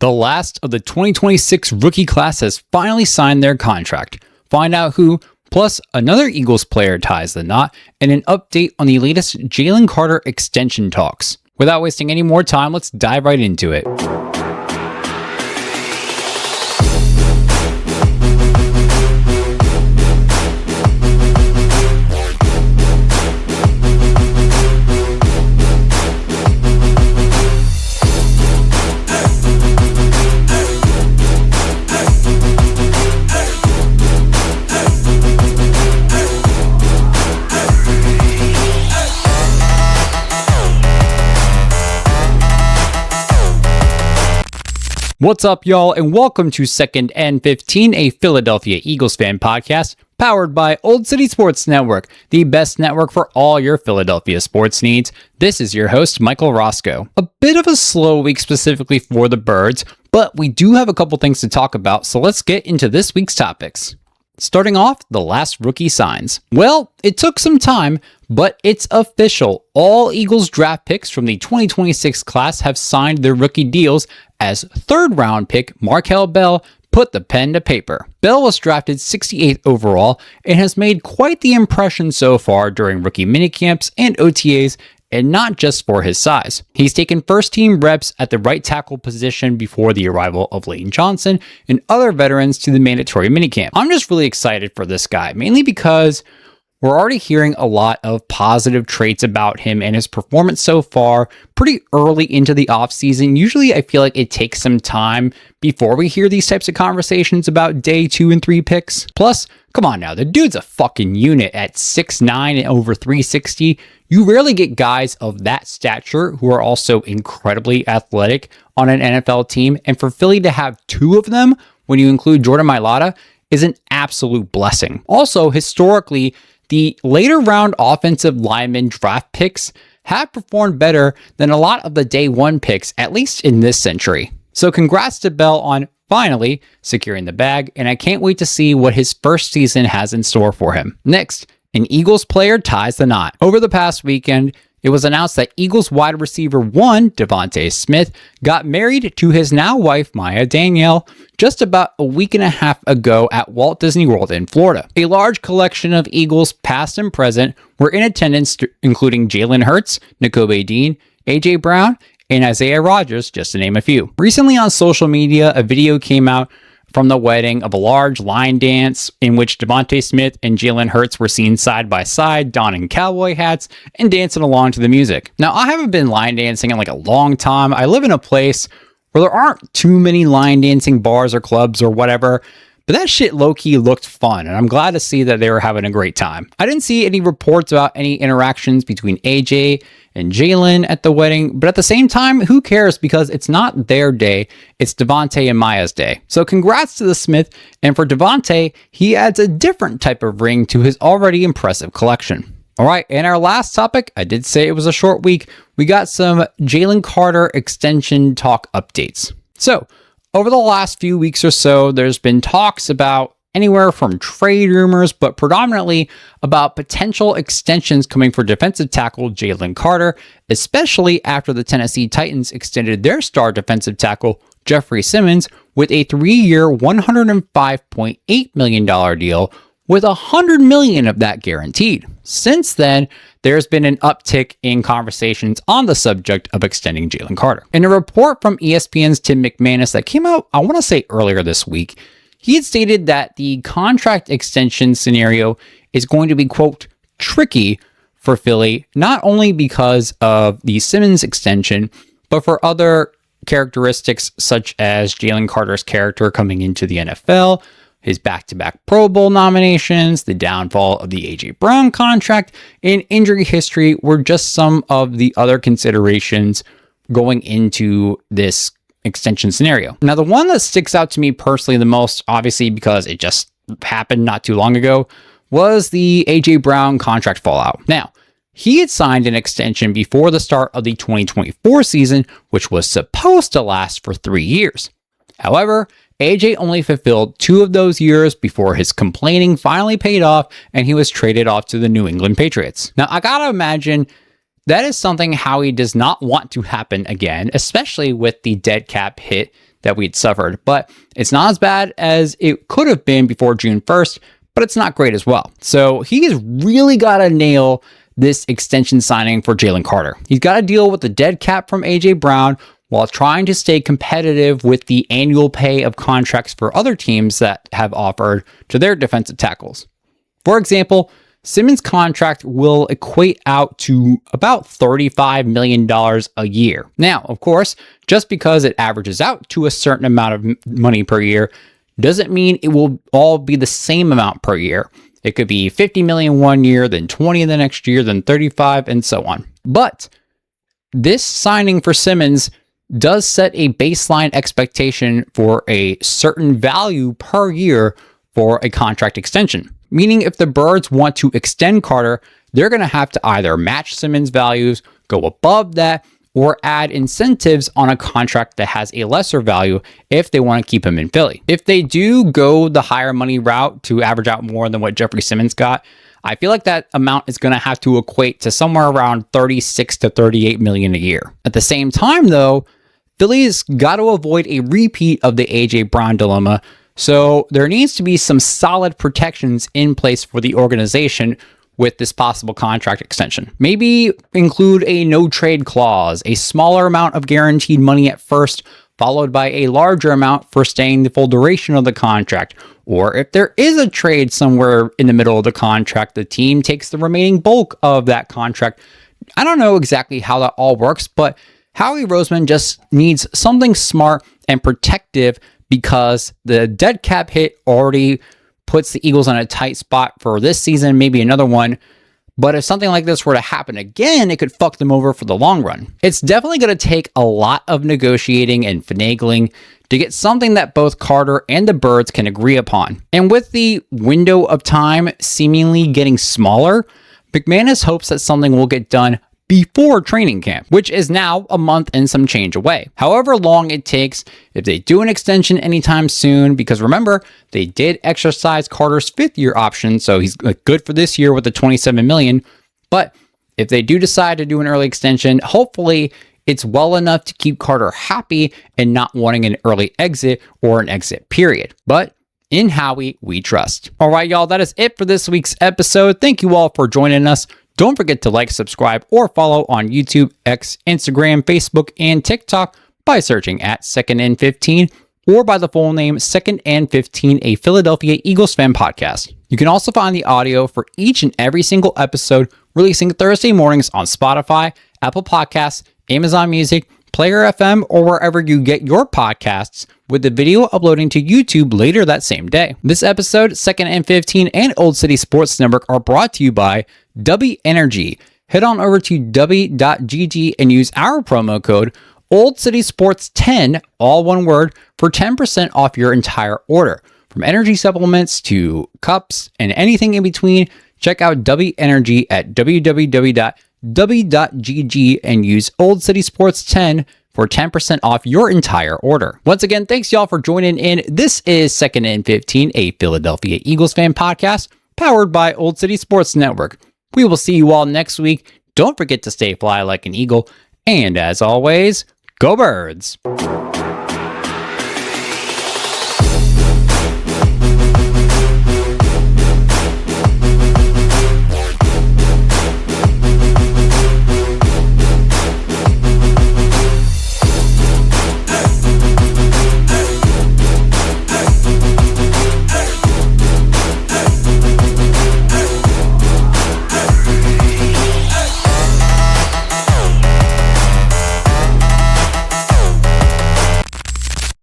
The last of the 2026 rookie class has finally signed their contract. Find out who, plus another Eagles player ties the knot, and an update on the latest Jalen Carter extension talks. Without wasting any more time, let's dive right into it. What's up, y'all, and welcome to 2nd and 15, a Philadelphia Eagles fan podcast powered by Olde City Sports Network, the best network for all your Philadelphia sports needs. This is your host, Michael Roscoe. A bit of a slow week specifically for the Birds, but we do have a couple things to talk about, so let's get into this week's topics. Starting off, the last rookie signs. Well, it took some time, but it's official. All Eagles draft picks from the 2026 class have signed their rookie deals as third-round pick Markel Bell put the pen to paper. Bell was drafted 68th overall and has made quite the impression so far during rookie minicamps and OTAs, and not just for his size. He's taken first-team reps at the right tackle position before the arrival of Lane Johnson and other veterans to the mandatory minicamp. I'm just really excited for this guy, mainly because we're already hearing a lot of positive traits about him and his performance so far pretty early into the offseason. Usually I feel like it takes some time before we hear these types of conversations about day 2 and 3 picks. Plus, come on now, the dude's a fucking unit at 6'9" and over 360. You rarely get guys of that stature who are also incredibly athletic on an NFL team, and for Philly to have 2 of them, when you include Jordan Mailata, is an absolute blessing. Also, historically, the later round offensive lineman draft picks have performed better than a lot of the day 1 picks, at least in this century. So congrats to Bell on finally securing the bag, and I can't wait to see what his first season has in store for him. Next, an Eagles player ties the knot. Over the past weekend, it was announced that Eagles wide receiver 1, Devontae Smith, got married to his now wife, Maya Danielle, just about a week and a half ago at Walt Disney World in Florida. A large collection of Eagles, past and present, were in attendance, including Jalen Hurts, Nakobe Dean, A.J. Brown, and Isaiah Rodgers, just to name a few. Recently on social media, a video came out from the wedding of a large line dance in which Devontae Smith and Jalen Hurts were seen side by side, donning cowboy hats and dancing along to the music. Now, I haven't been line dancing in like a long time. I live in a place where there aren't too many line dancing bars or clubs or whatever, but that shit low-key looked fun, and I'm glad to see that they were having a great time. I didn't see any reports about any interactions between AJ and Jalen at the wedding, but at the same time, who cares, because it's not their day, it's Devontae and Maya's day. So congrats to the Smith, and for Devontae, he adds a different type of ring to his already impressive collection. All right, and our last topic, I did say it was a short week, we got some Jalen Carter extension talk updates. So, over the last few weeks or so, there's been talks about anywhere from trade rumors, but predominantly about potential extensions coming for defensive tackle Jalen Carter, especially after the Tennessee Titans extended their star defensive tackle Jeffrey Simmons with a 3-year, $105.8 million deal, with $100 million of that guaranteed. Since then, there's been an uptick in conversations on the subject of extending Jalen Carter. In a report from ESPN's Tim McManus that came out, I want to say earlier this week, he had stated that the contract extension scenario is going to be, quote, tricky for Philly, not only because of the Simmons extension, but for other characteristics such as Jalen Carter's character coming into the NFL, his back-to-back Pro Bowl nominations, the downfall of the A.J. Brown contract, and injury history were just some of the other considerations going into this extension scenario. Now, the one that sticks out to me personally the most, obviously because it just happened not too long ago, was the A.J. Brown contract fallout. Now, he had signed an extension before the start of the 2024 season, which was supposed to last for 3 years. However, AJ only fulfilled 2 of those years before his complaining finally paid off and he was traded off to the New England Patriots. Now, I gotta imagine that is something Howie does not want to happen again, especially with the dead cap hit that we'd suffered. But it's not as bad as it could have been before June 1st, but it's not great as well. So he's really got to nail this extension signing for Jalen Carter. He's got to deal with the dead cap from A.J. Brown while trying to stay competitive with the annual pay of contracts for other teams that have offered to their defensive tackles. For example, Simmons' contract will equate out to about $35 million a year. Now, of course, just because it averages out to a certain amount of money per year doesn't mean it will all be the same amount per year. It could be 50 million one year, then 20 the next year, then 35, and so on. But this signing for Simmons does set a baseline expectation for a certain value per year for a contract extension. Meaning if the Birds want to extend Carter, they're going to have to either match Simmons' values, go above that, or add incentives on a contract that has a lesser value if they want to keep him in Philly. If they do go the higher money route to average out more than what Jeffrey Simmons got, I feel like that amount is going to have to equate to somewhere around 36 to 38 million a year. At the same time, though, Philly's got to avoid a repeat of the A.J. Brown dilemma, so there needs to be some solid protections in place for the organization with this possible contract extension. Maybe include a no-trade clause, a smaller amount of guaranteed money at first, followed by a larger amount for staying the full duration of the contract. Or if there is a trade somewhere in the middle of the contract, the team takes the remaining bulk of that contract. I don't know exactly how that all works, but Howie Roseman just needs something smart and protective because the dead cap hit already puts the Eagles on a tight spot for this season, maybe another one. But if something like this were to happen again, it could fuck them over for the long run. It's definitely going to take a lot of negotiating and finagling to get something that both Carter and the Birds can agree upon. And with the window of time seemingly getting smaller, McManus hopes that something will get done before training camp, which is now a month and some change away. However long it takes, if they do an extension anytime soon, because remember, they did exercise Carter's 5th-year option, so he's good for this year with the $27 million. But if they do decide to do an early extension, hopefully it's well enough to keep Carter happy and not wanting an early exit or an exit period. But in Howie, we trust. All right, y'all, that is it for this week's episode. Thank you all for joining us. Don't forget to like, subscribe, or follow on YouTube, X, Instagram, Facebook, and TikTok by searching at Second and 15 or by the full name Second and 15, a Philadelphia Eagles fan podcast. You can also find the audio for each and every single episode releasing Thursday mornings on Spotify, Apple Podcasts, Amazon Music, Player FM, or wherever you get your podcasts, with the video uploading to YouTube later that same day. This episode, Second and 15, and Olde City Sports Network are brought to you by W Energy. Head on over to w.gg and use our promo code Olde City Sports 10, all one word, for 10% off your entire order. From energy supplements to cups and anything in between, check out W Energy at www.w.gg and use Olde City Sports 10 for 10% off your entire order. Once again, thanks y'all for joining in. This is Second and 15, a Philadelphia Eagles fan podcast powered by Olde City Sports Network. We will see you all next week. Don't forget to stay fly like an eagle. And as always, go Birds!